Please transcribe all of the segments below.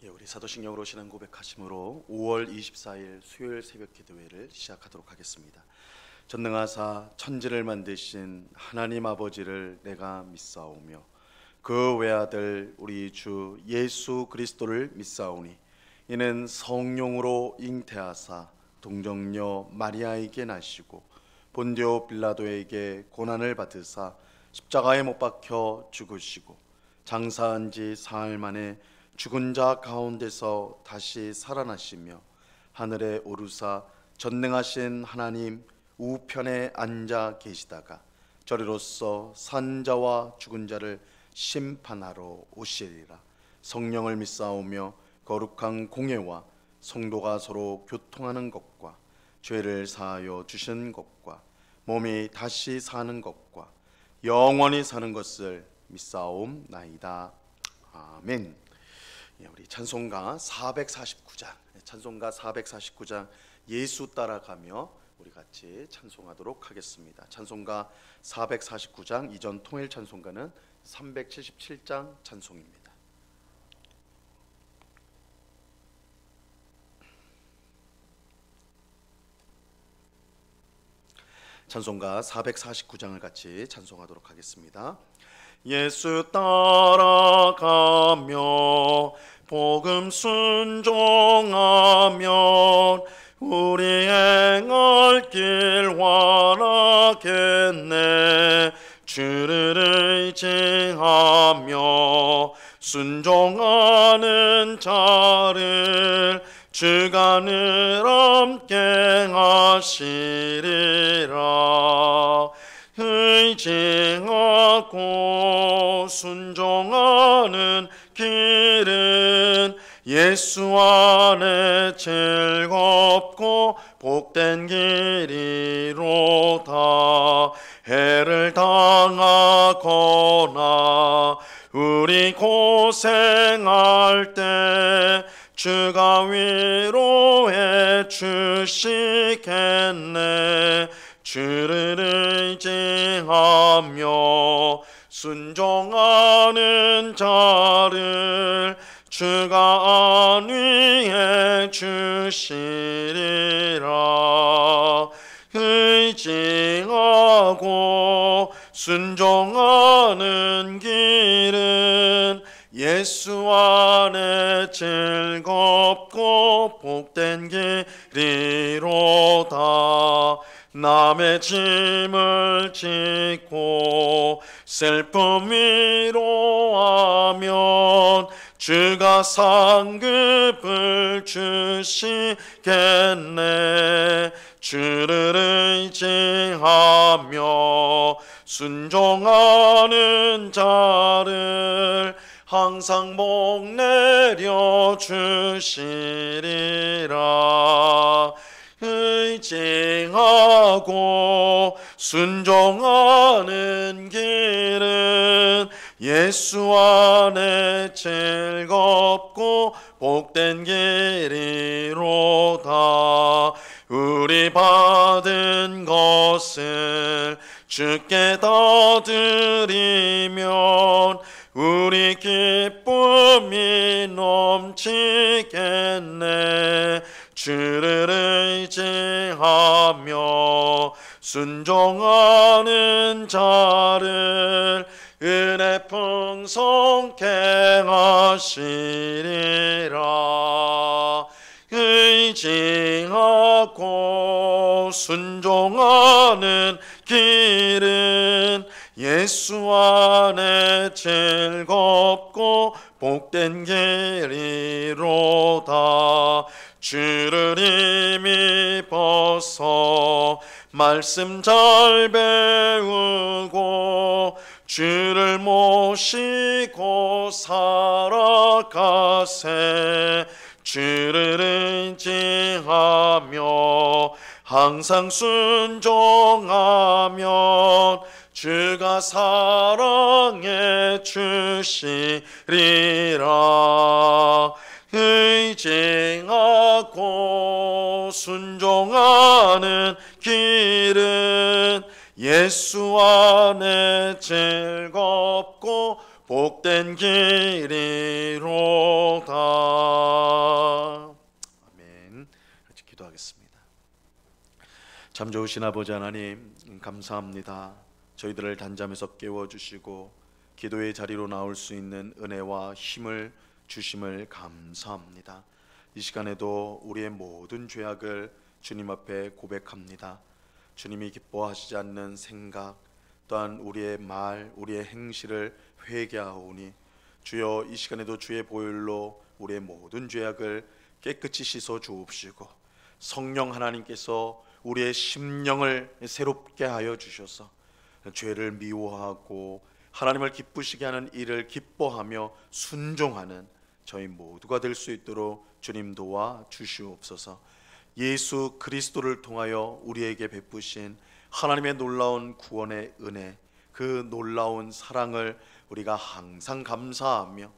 우리 사도신경으로 신앙 고백하심으로 5월 24일 수요일 새벽 기도회를 시작하도록 하겠습니다. 전능하사 천지를 만드신 하나님 아버지를 내가 믿사오며 그 외아들 우리 주 예수 그리스도를 믿사오니 이는 성령으로 잉태하사 동정녀 마리아에게 나시고 본디오 빌라도에게 고난을 받으사 십자가에 못 박혀 죽으시고 장사한 지 사흘 만에 죽은 자 가운데서 다시 살아나시며 하늘에 오르사 전능하신 하나님 우편에 앉아 계시다가 저리로서 산 자와 죽은 자를 심판하러 오시리라. 성령을 믿사오며 거룩한 공예와 성도가 서로 교통하는 것과 죄를 사하여 주신 것과 몸이 다시 사는 것과 영원히 사는 것을 믿사옵나이다. 아멘. 우리 찬송가 449장 예수 따라가며 우리 같이 찬송하도록 하겠습니다. 찬송가 449장, 이전 통일 찬송가는 377장 찬송입니다. 찬송가 449장을 같이 찬송하도록 하겠습니다. 예수 따라가며 복음 순종하면 우리 행할 길 완하겠네. 주를 의지하며 순종하는 자를 주가 늘 함께 하시리라. 의지하고 순종하는 길은 예수 안에 즐겁고 복된 길이로다. 해를 당하거나 우리 고생할 때 주가 위로해 주시겠네. 주를 의지하며 순종하는 자를 주가 안위해 주시리라. 의지하고 순종하는 길은 예수 안에 즐겁고 복된 길이로다. 남의 짐을 짓고 슬픔 위로하면 주가 상급을 주시겠네. 주를 의지하며 순종하는 자를 항상 복 내려 주시리라. 의지하고 순종하는 길은 예수 안에 즐겁고 복된 길이로다. 우리 받은 것을 주께 다 드리면 우리 기쁨이 넘치겠네. 주를 의지하며 순종하는 자를 은혜 풍성케 하시리라. 의지하고 순종하는 길은 예수 안에 즐겁고 복된 길이로다. 주를 힘입어서 말씀 잘 배우고 주를 모시고 살아가세. 주를 의지하며 항상 순종하면 주가 사랑해 주시리라. 의지하고 순종하는 길은 예수 안에 즐겁고 복된 길이로다. 참 좋으신 아버지 하나님, 감사합니다. 저희들을 단잠에서 깨워주시고 기도의 자리로 나올 수 있는 은혜와 힘을 주심을 감사합니다. 이 시간에도 우리의 모든 죄악을 주님 앞에 고백합니다. 주님이 기뻐하시지 않는 생각, 또한 우리의 말, 우리의 행실을 회개하오니 주여, 이 시간에도 주의 보혈로 우리의 모든 죄악을 깨끗이 씻어 주옵시고 성령 하나님께서 우리의 심령을 새롭게 하여 주셔서 죄를 미워하고 하나님을 기쁘시게 하는 일을 기뻐하며 순종하는 저희 모두가 될 수 있도록 주님 도와 주시옵소서. 예수 그리스도를 통하여 우리에게 베푸신 하나님의 놀라운 구원의 은혜, 그 놀라운 사랑을 우리가 항상 감사하며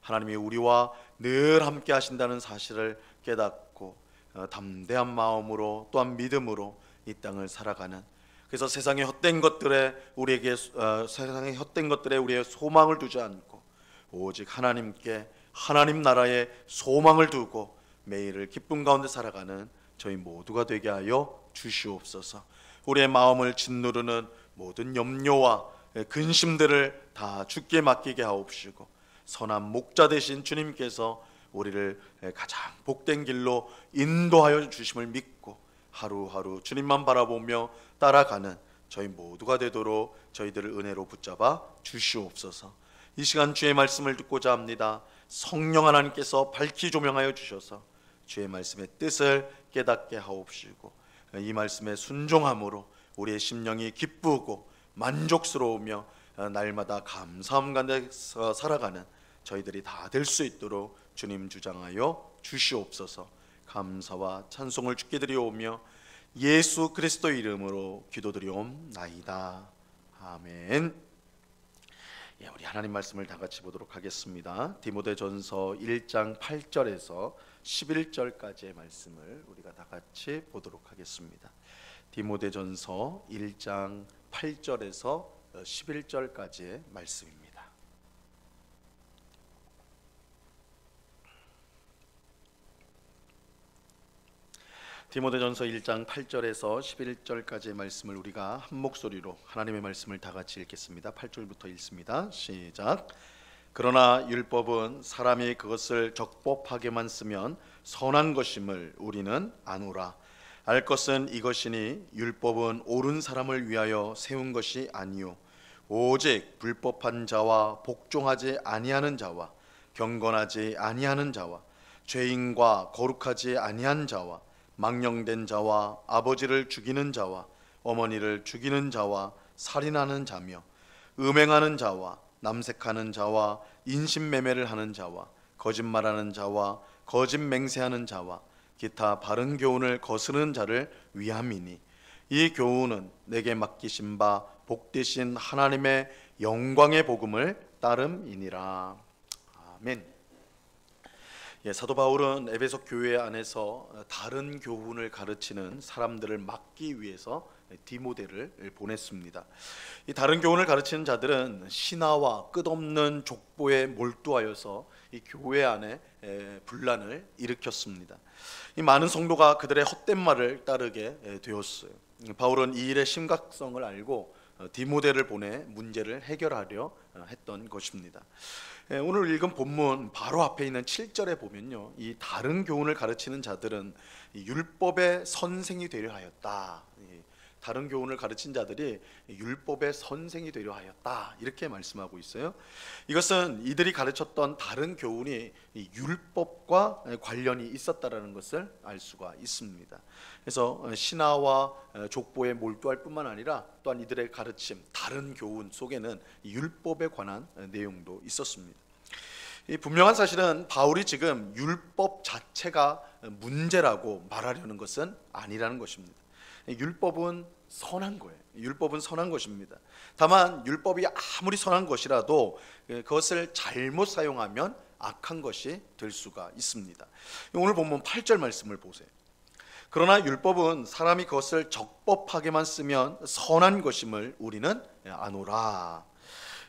하나님이 우리와 늘 함께 하신다는 사실을 깨닫고 담대한 마음으로 또한 믿음으로 이 땅을 살아가는, 그래서 세상의 헛된 것들에 우리에게 세상의 헛된 것들에 우리의 소망을 두지 않고 오직 하나님께, 하나님 나라에 소망을 두고 매일을 기쁨 가운데 살아가는 저희 모두가 되게 하여 주시옵소서. 우리의 마음을 짓누르는 모든 염려와 근심들을 다 주께 맡기게 하옵시고 선한 목자 되신 주님께서 우리를 가장 복된 길로 인도하여 주심을 믿고 하루하루 주님만 바라보며 따라가는 저희 모두가 되도록 저희들을 은혜로 붙잡아 주시옵소서. 이 시간 주의 말씀을 듣고자 합니다. 성령 하나님께서 밝히 조명하여 주셔서 주의 말씀의 뜻을 깨닫게 하옵시고 이 말씀에 순종함으로 우리의 심령이 기쁘고 만족스러우며 날마다 감사함 가운데서 살아가는 저희들이 다 될 수 있도록 주님 주장하여 주시옵소서. 감사와 찬송을 주께 드리오며 예수 그리스도 이름으로 기도드리옵나이다. 아멘. 우리 하나님 말씀을 다 같이 보도록 하겠습니다. 디모데전서 1장 8절에서 11절까지의 말씀을 우리가 다 같이 보도록 하겠습니다. 디모데전서 1장 8절에서 11절까지의 말씀입니다. 디모데전서 1장 8절에서 11절까지의 말씀을 우리가 한 목소리로 하나님의 말씀을 다 같이 읽겠습니다. 8절부터 읽습니다. 시작. 그러나 율법은 사람이 그것을 적법하게만 쓰면 선한 것임을 우리는 아노라. 알 것은 이것이니 율법은 옳은 사람을 위하여 세운 것이 아니요 오직 불법한 자와 복종하지 아니하는 자와 경건하지 아니하는 자와 죄인과 거룩하지 아니한 자와 망령된 자와 아버지를 죽이는 자와 어머니를 죽이는 자와 살인하는 자며 음행하는 자와 남색하는 자와 인신매매를 하는 자와 거짓말하는 자와 거짓 맹세하는 자와 기타 바른 교훈을 거스르는 자를 위함이니 이 교훈은 내게 맡기신 바 복되신 하나님의 영광의 복음을 따름이니라. 아멘. 사도 바울은 에베소 교회 안에서 다른 교훈을 가르치는 사람들을 막기 위해서 디모데를 보냈습니다. 이 다른 교훈을 가르치는 자들은 신화와 끝없는 족보에 몰두하여서 이 교회 안에 분란을 일으켰습니다. 이 많은 성도가 그들의 헛된 말을 따르게 되었어요. 바울은 이 일의 심각성을 알고 디모데를 보내 문제를 해결하려 했던 것입니다. 오늘 읽은 본문 바로 앞에 있는 7절에 보면요, 이 다른 교훈을 가르치는 자들은 율법의 선생이 되려 하였다. 다른 교훈을 가르친 자들이 율법의 선생이 되려 하였다, 이렇게 말씀하고 있어요. 이것은 이들이 가르쳤던 다른 교훈이 율법과 관련이 있었다라는 것을 알 수가 있습니다. 그래서 신화와 족보에 몰두할 뿐만 아니라 또한 이들의 가르침, 다른 교훈 속에는 율법에 관한 내용도 있었습니다. 이 분명한 사실은 바울이 지금 율법 자체가 문제라고 말하려는 것은 아니라는 것입니다. 율법은 선한 거예요. 율법은 선한 것입니다. 다만 율법이 아무리 선한 것이라도 그것을 잘못 사용하면 악한 것이 될 수가 있습니다. 오늘 본문 8절 말씀을 보세요. 그러나 율법은 사람이 그것을 적법하게만 쓰면 선한 것임을 우리는 아노라.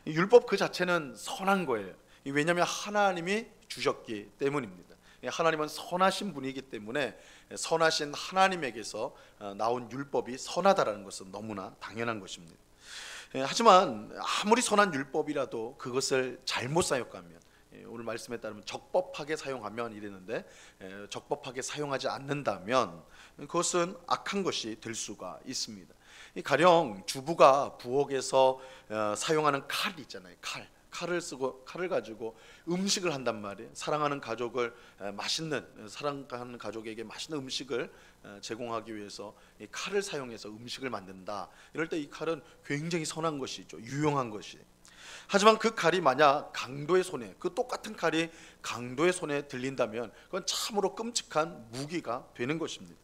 율법 그 자체는 선한 거예요. 왜냐하면 하나님이 주셨기 때문입니다. 하나님은 선하신 분이기 때문에 선하신 하나님에게서 나온 율법이 선하다라는 것은 너무나 당연한 것입니다. 하지만 아무리 선한 율법이라도 그것을 잘못 사용하면, 오늘 말씀에 따르면 적법하게 사용하면 이랬는데, 적법하게 사용하지 않는다면 그것은 악한 것이 될 수가 있습니다. 가령 주부가 부엌에서 사용하는 칼 있잖아요. 칼을 가지고 음식을 한단 말이에요. 사랑하는 가족에게 맛있는 음식을 제공하기 위해서 이 칼을 사용해서 음식을 만든다. 이럴 때 이 칼은 굉장히 선한 것이죠. 유용한 것이. 하지만 그 칼이 만약 강도의 손에, 그 똑같은 칼이 강도의 손에 들린다면 그건 참으로 끔찍한 무기가 되는 것입니다.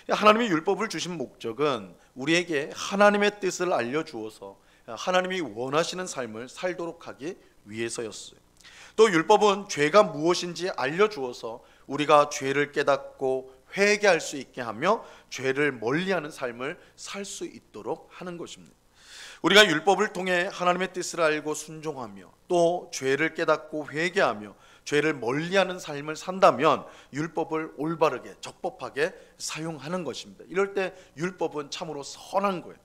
하나님이 율법을 주신 목적은 우리에게 하나님의 뜻을 알려주어서 하나님이 원하시는 삶을 살도록 하기 위해서였어요. 또 율법은 죄가 무엇인지 알려주어서 우리가 죄를 깨닫고 회개할 수 있게 하며 죄를 멀리하는 삶을 살 수 있도록 하는 것입니다. 우리가 율법을 통해 하나님의 뜻을 알고 순종하며 또 죄를 깨닫고 회개하며 죄를 멀리하는 삶을 산다면 율법을 올바르게 적법하게 사용하는 것입니다. 이럴 때 율법은 참으로 선한 거예요.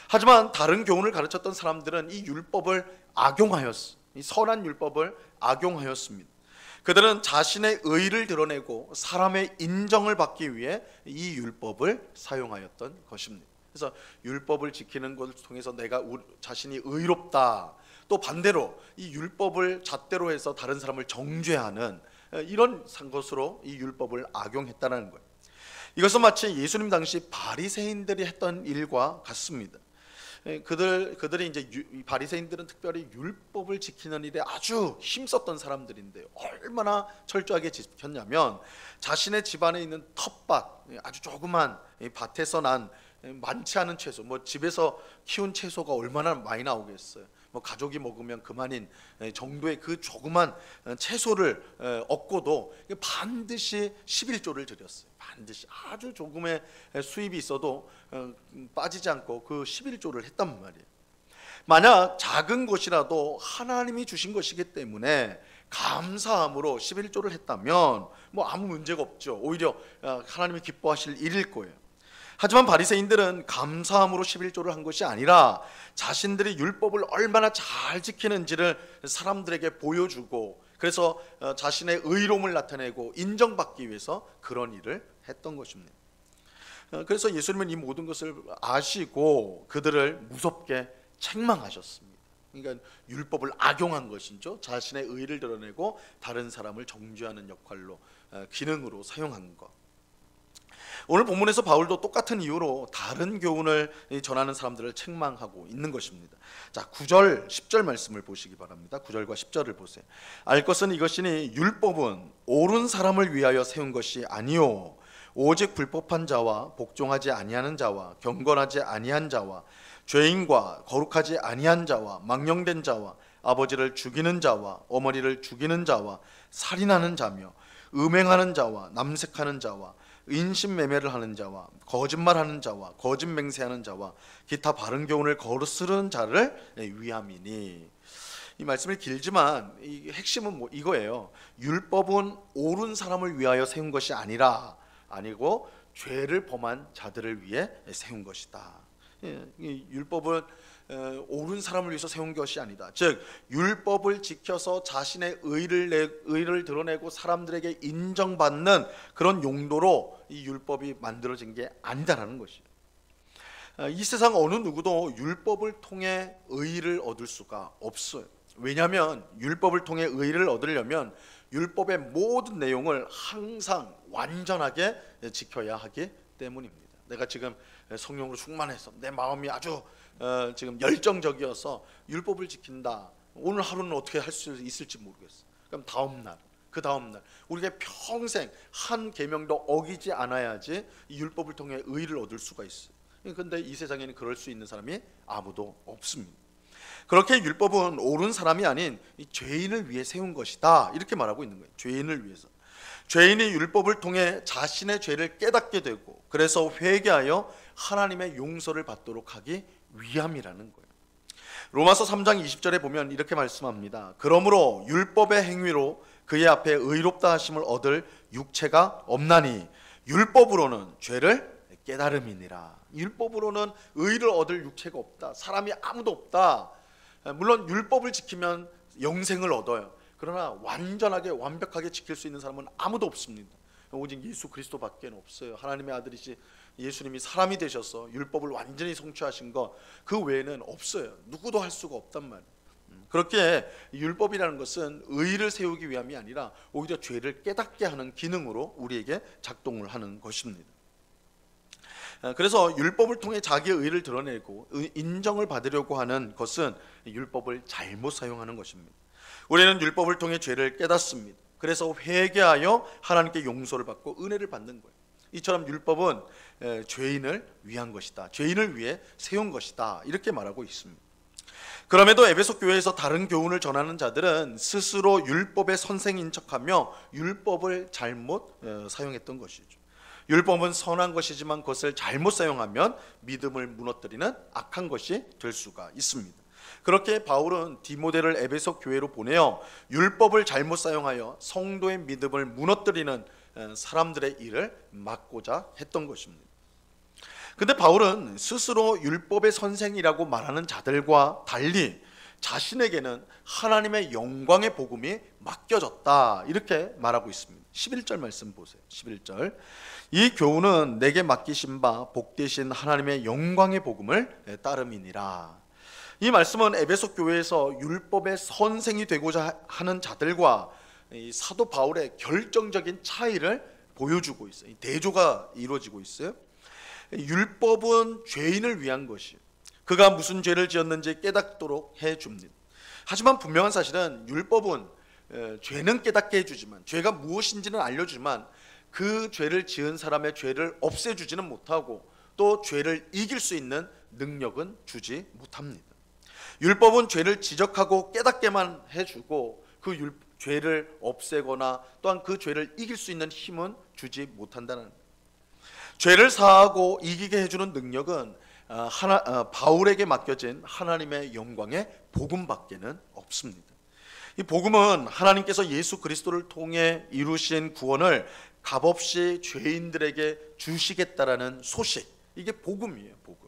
하지만 다른 교훈을 가르쳤던 사람들은 이 율법을 악용하였습니다. 이 선한 율법을 악용하였습니다. 그들은 자신의 의를 드러내고 사람의 인정을 받기 위해 이 율법을 사용하였던 것입니다. 그래서 율법을 지키는 것을 통해서 내가 자신이 의롭다, 또 반대로 이 율법을 잣대로 해서 다른 사람을 정죄하는 이런 것으로 이 율법을 악용했다는 거예요. 이것은 마치 예수님 당시 바리새인들이 했던 일과 같습니다. 그들이 이제 바리새인들은 특별히 율법을 지키는 일에 아주 힘썼던 사람들인데요. 얼마나 철저하게 지켰냐면 자신의 집안에 있는 텃밭, 아주 조그만 밭에서 난 많지 않은 채소, 집에서 키운 채소가 얼마나 많이 나오겠어요. 가족이 먹으면 그만인 정도의 그 조그만 채소를 얻고도 반드시 11조를 드렸어요. 반드시 아주 조금의 수입이 있어도 빠지지 않고 그 11조를 했단 말이에요. 만약 작은 것이라도 하나님이 주신 것이기 때문에 감사함으로 11조를 했다면 아무 문제가 없죠. 오히려 하나님이 기뻐하실 일일 거예요. 하지만 바리새인들은 감사함으로 11조를 한 것이 아니라 자신들이 율법을 얼마나 잘 지키는지를 사람들에게 보여주고, 그래서 자신의 의로움을 나타내고 인정받기 위해서 그런 일을 했던 것입니다. 그래서 예수님은 이 모든 것을 아시고 그들을 무섭게 책망하셨습니다. 그러니까 율법을 악용한 것이죠. 자신의 의를 드러내고 다른 사람을 정죄하는 역할로, 기능으로 사용한 것. 오늘 본문에서 바울도 똑같은 이유로 다른 교훈을 전하는 사람들을 책망하고 있는 것입니다. 자, 9절 10절 말씀을 보시기 바랍니다. 9절과 10절을 보세요. 알 것은 이것이니 율법은 옳은 사람을 위하여 세운 것이 아니요 오직 불법한 자와 복종하지 아니하는 자와 경건하지 아니한 자와 죄인과 거룩하지 아니한 자와 망령된 자와 아버지를 죽이는 자와 어머니를 죽이는 자와 살인하는 자며 음행하는 자와 남색하는 자와 인신매매를 하는 자와 거짓말하는 자와 거짓 맹세하는 자와 기타 바른 교훈을 거스르는 자를 위함이니. 이 말씀이 길지만 이 핵심은 이거예요. 율법은 옳은 사람을 위하여 세운 것이 아니고 죄를 범한 자들을 위해 세운 것이다. 이 율법은 옳은 사람을 위해서 세운 것이 아니다. 즉 율법을 지켜서 자신의 의를 드러내고 사람들에게 인정받는 그런 용도로 이 율법이 만들어진 게 아니다라는 것이에요. 이 세상 어느 누구도 율법을 통해 의를 얻을 수가 없어요. 왜냐하면 율법을 통해 의를 얻으려면 율법의 모든 내용을 항상 완전하게 지켜야 하기 때문입니다. 내가 지금 성령으로 충만해서 내 마음이 아주 지금 열정적이어서 율법을 지킨다. 오늘 하루는 어떻게 할 수 있을지 모르겠어. 그럼 그 다음 날 우리가 평생 한 계명도 어기지 않아야지 이 율법을 통해 의를 얻을 수가 있어요. 그런데 이 세상에는 그럴 수 있는 사람이 아무도 없습니다. 그렇게 율법은 옳은 사람이 아닌 이 죄인을 위해 세운 것이다, 이렇게 말하고 있는 거예요. 죄인을 위해서. 죄인이 율법을 통해 자신의 죄를 깨닫게 되고 그래서 회개하여 하나님의 용서를 받도록 하기 위함이라는 거예요. 로마서 3장 20절에 보면 이렇게 말씀합니다. 그러므로 율법의 행위로 그의 앞에 의롭다 하심을 얻을 육체가 없나니 율법으로는 죄를 깨달음이니라. 율법으로는 의를 얻을 육체가 없다. 사람이 아무도 없다. 물론 율법을 지키면 영생을 얻어요. 그러나 완전하게 완벽하게 지킬 수 있는 사람은 아무도 없습니다. 오직 예수 그리스도밖에 없어요. 하나님의 아들이시 예수님이 사람이 되셔서 율법을 완전히 성취하신 것 그 외에는 없어요. 누구도 할 수가 없단 말이에요. 그렇게 율법이라는 것은 의를 세우기 위함이 아니라 오히려 죄를 깨닫게 하는 기능으로 우리에게 작동을 하는 것입니다. 그래서 율법을 통해 자기의 의를 드러내고 인정을 받으려고 하는 것은 율법을 잘못 사용하는 것입니다. 우리는 율법을 통해 죄를 깨닫습니다. 그래서 회개하여 하나님께 용서를 받고 은혜를 받는 거예요. 이처럼 율법은 죄인을 위한 것이다. 죄인을 위해 세운 것이다. 이렇게 말하고 있습니다. 그럼에도 에베소 교회에서 다른 교훈을 전하는 자들은 스스로 율법의 선생인 척하며 율법을 잘못 사용했던 것이죠. 율법은 선한 것이지만 그것을 잘못 사용하면 믿음을 무너뜨리는 악한 것이 될 수가 있습니다. 그렇게 바울은 디모데를 에베소 교회로 보내어 율법을 잘못 사용하여 성도의 믿음을 무너뜨리는 사람들의 일을 막고자 했던 것입니다. 근데 바울은 스스로 율법의 선생이라고 말하는 자들과 달리 자신에게는 하나님의 영광의 복음이 맡겨졌다 이렇게 말하고 있습니다. 11절 말씀 보세요. 11절 이 교훈은 내게 맡기신 바 복되신 하나님의 영광의 복음을 따름이니라. 이 말씀은 에베소 교회에서 율법의 선생이 되고자 하는 자들과 이 사도 바울의 결정적인 차이를 보여주고 있어요. 대조가 이루어지고 있어요. 율법은 죄인을 위한 것이에요. 그가 무슨 죄를 지었는지 깨닫도록 해줍니다. 하지만 분명한 사실은 율법은 죄는 깨닫게 해주지만, 죄가 무엇인지는 알려주지만 그 죄를 지은 사람의 죄를 없애주지는 못하고 또 죄를 이길 수 있는 능력은 주지 못합니다. 율법은 죄를 지적하고 깨닫게만 해주고 그 죄를 없애거나 또한 그 죄를 이길 수 있는 힘은 주지 못한다는 거예요. 죄를 사하고 이기게 해주는 능력은 바울에게 맡겨진 하나님의 영광의 복음밖에는 없습니다. 이 복음은 하나님께서 예수 그리스도를 통해 이루신 구원을 값없이 죄인들에게 주시겠다라는 소식, 이게 복음이에요. 복음.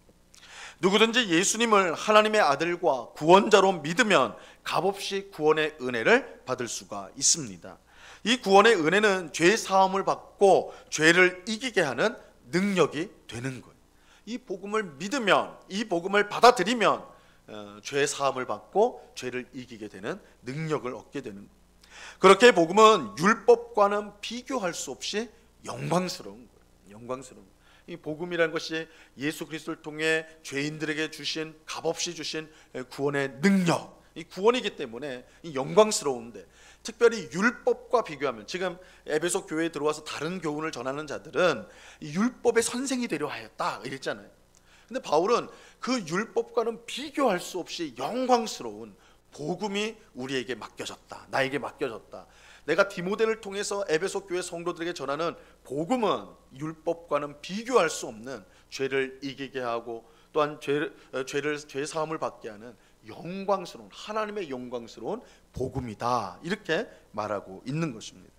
누구든지 예수님을 하나님의 아들과 구원자로 믿으면 값없이 구원의 은혜를 받을 수가 있습니다. 이 구원의 은혜는 죄 사함을 받고 죄를 이기게 하는 능력이 되는 거예요. 이 복음을 믿으면, 이 복음을 받아들이면 죄 사함을 받고 죄를 이기게 되는 능력을 얻게 되는 거예요. 그렇게 복음은 율법과는 비교할 수 없이 영광스러운 거예요. 영광스러운 거예요. 이 복음이라는 것이 예수 그리스도를 통해 죄인들에게 주신, 값없이 주신 구원의 능력, 이 구원이기 때문에 이 영광스러운데, 특별히 율법과 비교하면, 지금 에베소 교회에 들어와서 다른 교훈을 전하는 자들은 이 율법의 선생이 되려 하였다 이랬잖아요. 근데 바울은 그 율법과는 비교할 수 없이 영광스러운 복음이 우리에게 맡겨졌다. 나에게 맡겨졌다. 내가 디모데를 통해서 에베소 교회 성도들에게 전하는 복음은 율법과는 비교할 수 없는 죄를 이기게 하고 또한 죄 사함을 받게 하는 영광스러운, 하나님의 영광스러운 복음이다 이렇게 말하고 있는 것입니다.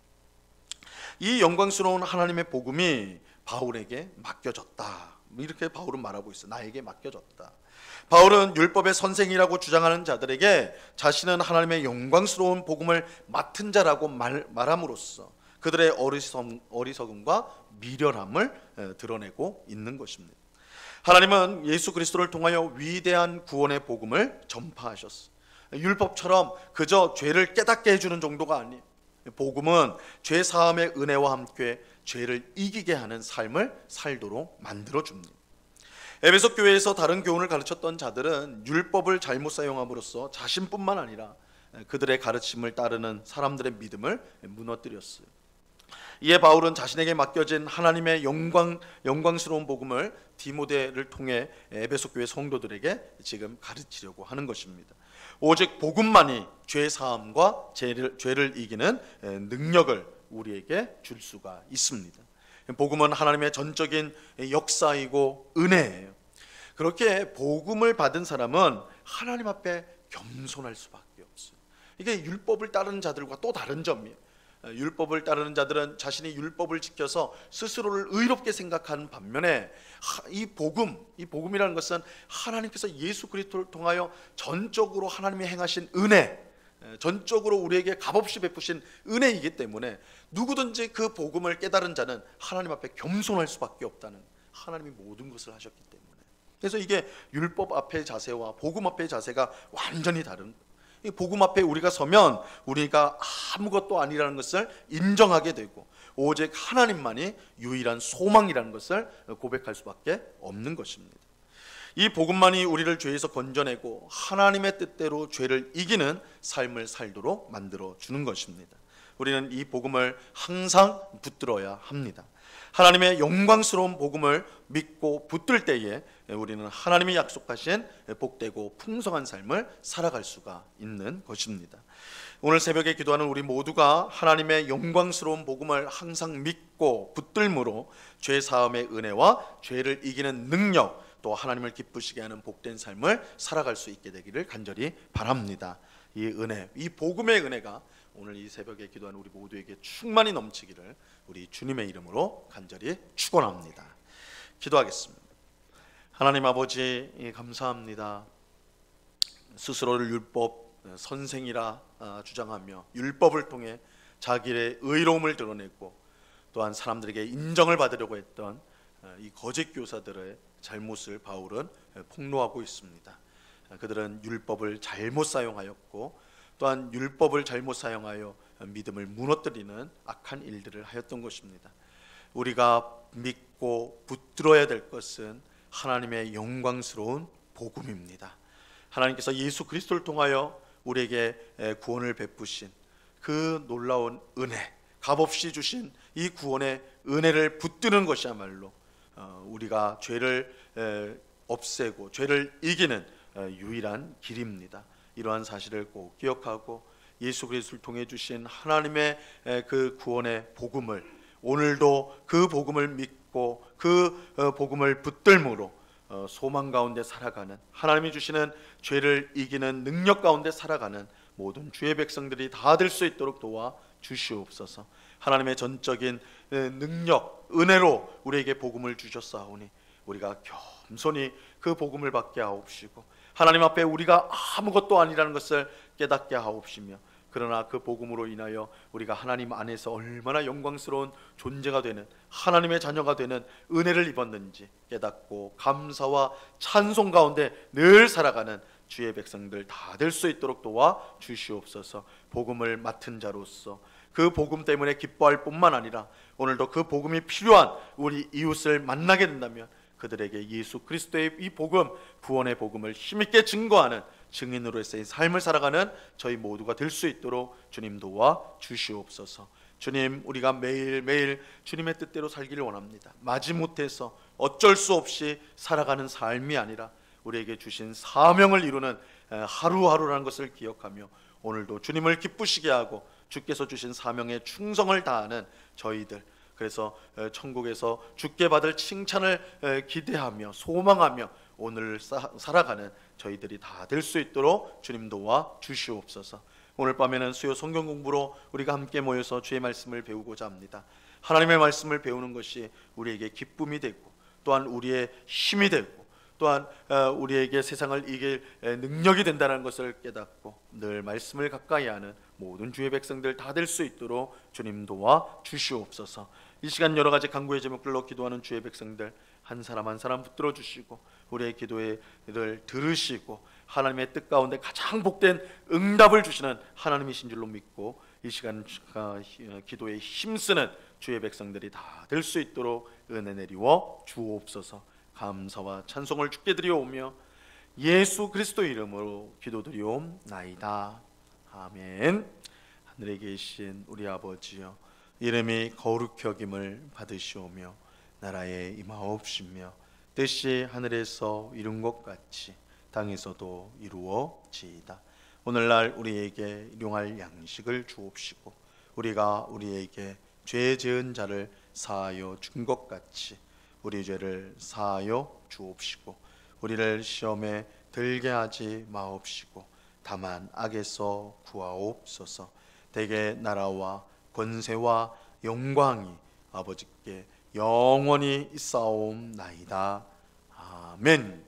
이 영광스러운 하나님의 복음이 바울에게 맡겨졌다 이렇게 바울은 말하고 있어요. 나에게 맡겨졌다. 바울은 율법의 선생이라고 주장하는 자들에게 자신은 하나님의 영광스러운 복음을 맡은 자라고 말함으로써 그들의 어리석음과 미련함을 드러내고 있는 것입니다. 하나님은 예수 그리스도를 통하여 위대한 구원의 복음을 전파하셨어요. 율법처럼 그저 죄를 깨닫게 해주는 정도가 아니에요. 복음은 죄 사함의 은혜와 함께 죄를 이기게 하는 삶을 살도록 만들어줍니다. 에베소 교회에서 다른 교훈을 가르쳤던 자들은 율법을 잘못 사용함으로써 자신뿐만 아니라 그들의 가르침을 따르는 사람들의 믿음을 무너뜨렸어요. 이에 바울은 자신에게 맡겨진 하나님의 영광스러운 복음을 디모데를 통해 에베소 교회 성도들에게 지금 가르치려고 하는 것입니다. 오직 복음만이 죄 사함과 죄를 이기는 능력을 우리에게 줄 수가 있습니다. 복음은 하나님의 전적인 역사이고 은혜예요. 그렇게 복음을 받은 사람은 하나님 앞에 겸손할 수밖에 없어요. 이게 율법을 따르는 자들과 또 다른 점이에요. 율법을 따르는 자들은 자신이 율법을 지켜서 스스로를 의롭게 생각하는 반면에 이 복음이라는 것은 하나님께서 예수 그리스도를 통하여 전적으로 하나님이 행하신 은혜, 전적으로 우리에게 값없이 베푸신 은혜이기 때문에 누구든지 그 복음을 깨달은 자는 하나님 앞에 겸손할 수밖에 없다는, 하나님이 모든 것을 하셨기 때문에. 그래서 이게 율법 앞의 자세와 복음 앞의 자세가 완전히 다른, 이 복음 앞에 우리가 서면 우리가 아무것도 아니라는 것을 인정하게 되고 오직 하나님만이 유일한 소망이라는 것을 고백할 수밖에 없는 것입니다. 이 복음만이 우리를 죄에서 건져내고 하나님의 뜻대로 죄를 이기는 삶을 살도록 만들어 주는 것입니다. 우리는 이 복음을 항상 붙들어야 합니다. 하나님의 영광스러운 복음을 믿고 붙들 때에 우리는 하나님이 약속하신 복되고 풍성한 삶을 살아갈 수가 있는 것입니다. 오늘 새벽에 기도하는 우리 모두가 하나님의 영광스러운 복음을 항상 믿고 붙들므로 죄 사함의 은혜와 죄를 이기는 능력, 또 하나님을 기쁘시게 하는 복된 삶을 살아갈 수 있게 되기를 간절히 바랍니다. 이 은혜, 이 복음의 은혜가 오늘 이 새벽에 기도하는 우리 모두에게 충만히 넘치기를 우리 주님의 이름으로 간절히 축원합니다. 기도하겠습니다. 하나님 아버지, 감사합니다. 스스로를 율법 선생이라 주장하며 율법을 통해 자기의 의로움을 드러내고 또한 사람들에게 인정을 받으려고 했던 이 거짓 교사들의 잘못을 바울은 폭로하고 있습니다. 그들은 율법을 잘못 사용하였고 또한 율법을 잘못 사용하여 믿음을 무너뜨리는 악한 일들을 하였던 것입니다. 우리가 믿고 붙들어야 될 것은 하나님의 영광스러운 복음입니다. 하나님께서 예수 그리스도를 통하여 우리에게 구원을 베푸신 그 놀라운 은혜, 값없이 주신 이 구원의 은혜를 붙드는 것이야말로 우리가 죄를 없애고 죄를 이기는 유일한 길입니다. 이러한 사실을 꼭 기억하고 예수 그리스도를 통해 주신 하나님의 그 구원의 복음을 오늘도 그 복음을 믿고 그 복음을 붙들므로 소망 가운데 살아가는, 하나님이 주시는 죄를 이기는 능력 가운데 살아가는 모든 주의 백성들이 다 될 수 있도록 도와 주시옵소서. 하나님의 전적인 능력, 은혜로 우리에게 복음을 주셨사오니 우리가 겸손히 그 복음을 받게 하옵시고 하나님 앞에 우리가 아무것도 아니라는 것을 깨닫게 하옵시며, 그러나 그 복음으로 인하여 우리가 하나님 안에서 얼마나 영광스러운 존재가 되는, 하나님의 자녀가 되는 은혜를 입었는지 깨닫고 감사와 찬송 가운데 늘 살아가는 주의 백성들 다 될 수 있도록 도와 주시옵소서. 복음을 맡은 자로서 그 복음 때문에 기뻐할 뿐만 아니라 오늘도 그 복음이 필요한 우리 이웃을 만나게 된다면 그들에게 예수 그리스도의 이 복음, 구원의 복음을 힘있게 증거하는 증인으로서의 삶을 살아가는 저희 모두가 될 수 있도록 주님 도와 주시옵소서. 주님, 우리가 매일매일 주님의 뜻대로 살기를 원합니다. 마지못해서 어쩔 수 없이 살아가는 삶이 아니라 우리에게 주신 사명을 이루는 하루하루라는 것을 기억하며 오늘도 주님을 기쁘시게 하고 주께서 주신 사명에 충성을 다하는 저희들, 그래서 천국에서 주께 받을 칭찬을 기대하며 소망하며 오늘 살아가는 저희들이 다 될 수 있도록 주님 도와 주시옵소서. 오늘 밤에는 수요 성경 공부로 우리가 함께 모여서 주의 말씀을 배우고자 합니다. 하나님의 말씀을 배우는 것이 우리에게 기쁨이 되고 또한 우리의 힘이 되고 또한 우리에게 세상을 이길 능력이 된다는 것을 깨닫고 늘 말씀을 가까이 하는 모든 주의 백성들 다 될 수 있도록 주님 도와 주시옵소서. 이 시간 여러 가지 간구의 제목들로 기도하는 주의 백성들 한 사람 한 사람 붙들어 주시고 우리의 기도를 들으시고 하나님의 뜻 가운데 가장 복된 응답을 주시는 하나님이신 줄로 믿고 이 시간 기도에 힘쓰는 주의 백성들이 다 될 수 있도록 은혜 내리워 주옵소서. 감사와 찬송을 주께 드려오며 예수 그리스도 이름으로 기도드리옵나이다. 아멘. 하늘에 계신 우리 아버지여, 이름이 거룩히 여김을 받으시오며 나라에 임하옵시며 뜻이 하늘에서 이룬 것 같이 땅에서도 이루어지이다. 오늘날 우리에게 일용할 양식을 주옵시고 우리가 우리에게 죄 지은 자를 사하여 준 것 같이 우리 죄를 사하여 주옵시고 우리를 시험에 들게 하지 마옵시고 다만 악에서 구하옵소서. 대개 나라와 권세와 영광이 아버지께 영원히 있사옵나이다. 아멘.